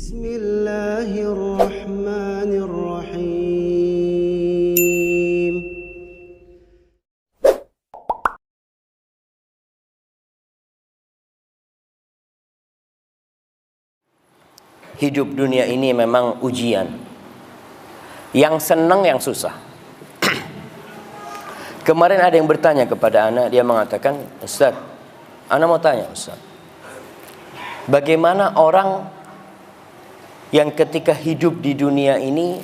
Bismillahirrahmanirrahim. Hidup dunia ini memang ujian. Yang senang, yang susah. Kemarin ada yang bertanya kepada anak, dia mengatakan, Ustaz, anak mau tanya Ustaz, bagaimana orang yang ketika hidup di dunia ini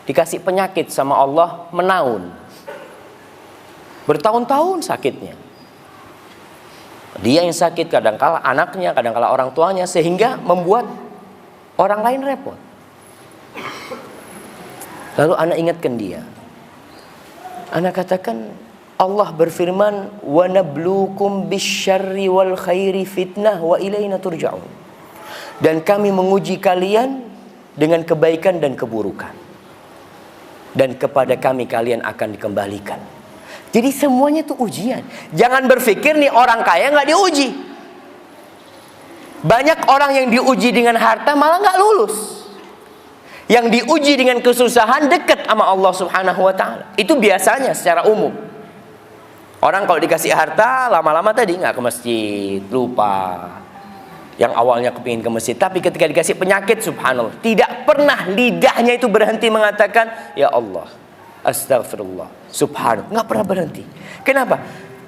dikasih penyakit sama Allah menaun, bertahun-tahun sakitnya. Dia yang sakit, kadangkala anaknya, kadangkala orang tuanya, sehingga membuat orang lain repot. Lalu anak ingatkan dia. Anak katakan, Allah berfirman, wa nabluukum bisyarri wal khairi fitnah wa ilaina turja'un. Dan kami menguji kalian dengan kebaikan dan keburukan. Dan kepada kami kalian akan dikembalikan. Jadi semuanya itu ujian. Jangan berpikir nih orang kaya nggak diuji. Banyak orang yang diuji dengan harta malah nggak lulus. Yang diuji dengan kesusahan dekat sama Allah Subhanahu wa ta'ala. Itu biasanya secara umum. Orang kalau dikasih harta lama-lama tadi nggak ke masjid, lupa. Yang awalnya kepingin ke masjid, tapi ketika dikasih penyakit, subhanallah, tidak pernah lidahnya itu berhenti mengatakan, ya Allah, astagfirullah, subhanallah, nggak pernah berhenti. Kenapa?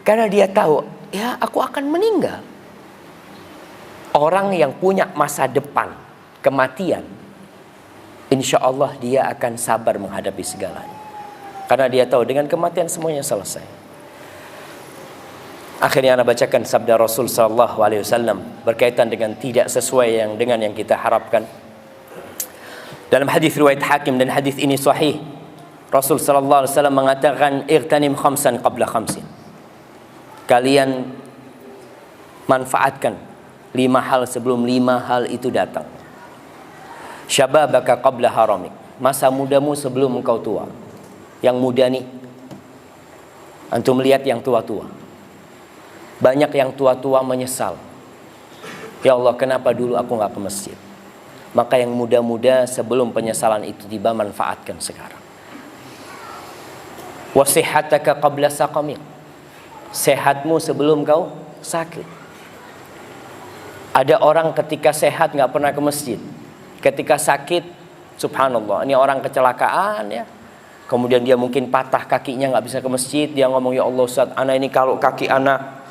Karena dia tahu, ya aku akan meninggal. Orang yang punya masa depan, kematian, insya Allah dia akan sabar menghadapi segalanya. Karena dia tahu dengan kematian semuanya selesai. Akhirnya anak bacakan sabda Rasul sallallahu alaihi wasallam berkaitan dengan tidak sesuai dengan yang kita harapkan. Dalam hadis riwayat Hakim, dan hadis ini sahih, Rasul sallallahu alaihi wasallam mengatakan, "Ightanim khamsan qabla khamsin." Kalian manfaatkan 5 hal sebelum 5 hal itu datang. Syababaka qabla haramik. Masa mudamu sebelum engkau tua. Yang muda nih, antum lihat yang tua-tua. Banyak yang tua-tua menyesal. Ya Allah, kenapa dulu aku nggak ke masjid? Maka yang muda-muda sebelum penyesalan itu tiba, manfaatkan sekarang. Wasihataka qabla saqamik. Sehatmu sebelum kau sakit. Ada orang ketika sehat nggak pernah ke masjid. Ketika sakit, subhanallah, ini orang kecelakaan ya. Kemudian dia mungkin patah kakinya, nggak bisa ke masjid. Dia ngomong, ya Allah Ustaz, anak ini kalau kaki anak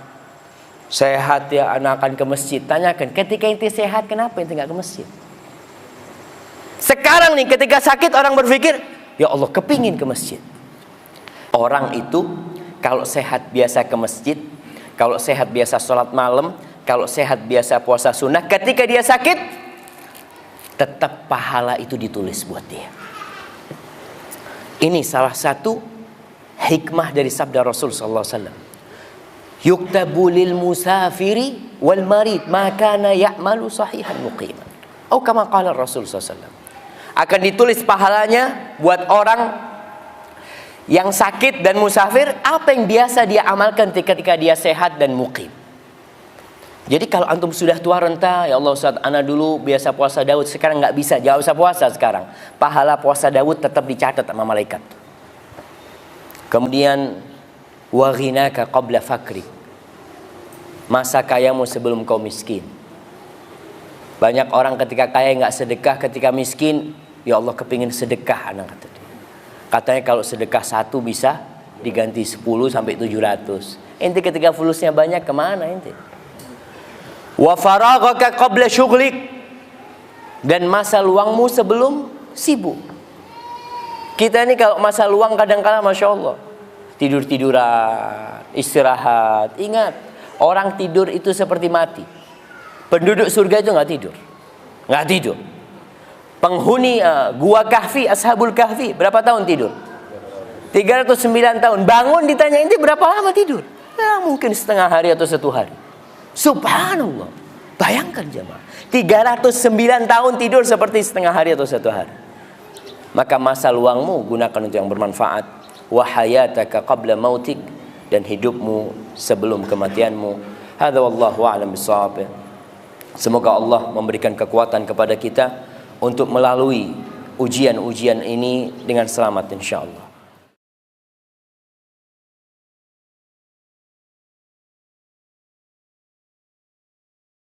sehat ya, anak akan ke masjid. Tanyakan, ketika ente sehat kenapa ente nggak ke masjid? Sekarang nih ketika sakit orang berpikir, ya Allah kepingin ke masjid. Orang itu kalau sehat biasa ke masjid, kalau sehat biasa sholat malam, kalau sehat biasa puasa sunnah, ketika dia sakit tetap pahala itu ditulis buat dia. Ini salah satu hikmah dari sabda Rasul sallallahu alaihi wasallam. Yuktabu lil musafiri wal marid ma kana ya'malu sahihan muqiman. Atau kama qala Rasul sallallahu alaihi wasallam. Akan ditulis pahalanya buat orang yang sakit dan musafir apa yang biasa dia amalkan ketika dia sehat dan muqim. Jadi kalau antum sudah tua renta, ya Allah Ustaz, ana dulu biasa puasa Daud, sekarang nggak bisa, jangan usah puasa sekarang. Pahala puasa Daud tetap dicatat sama malaikat. Kemudian wa ghinaka qabla fakri. Masa kayamu sebelum kau miskin. Banyak orang ketika kaya nggak sedekah, ketika miskin, ya Allah kepingin sedekah anak kata dia. Katanya kalau sedekah 1 bisa diganti 10 sampai 700. Ente ketika fulusnya banyak kemana ente? Wa faraghaka qabla syughlik. Dan masa luangmu sebelum sibuk. Kita ini kalau masa luang kadang-kala masya Allah tidur-tiduran, istirahat. Ingat, orang tidur itu seperti mati. Penduduk surga itu nggak tidur, nggak tidur. Penghuni gua Kahfi, Ashabul Kahfi, berapa tahun tidur? 309 tahun. Bangun ditanya, ini berapa lama tidur? Ya, mungkin setengah hari atau 1 hari. Subhanallah. Bayangkan jemaah, 309 tahun tidur seperti setengah hari atau 1 hari. Maka masa luangmu gunakan untuk yang bermanfaat. Wa hayataka qabla mautik, dan hidupmu sebelum kematianmu. Hadza wallahu a'lam bissawab. Semoga Allah memberikan kekuatan kepada kita untuk melalui ujian-ujian ini dengan selamat insyaallah.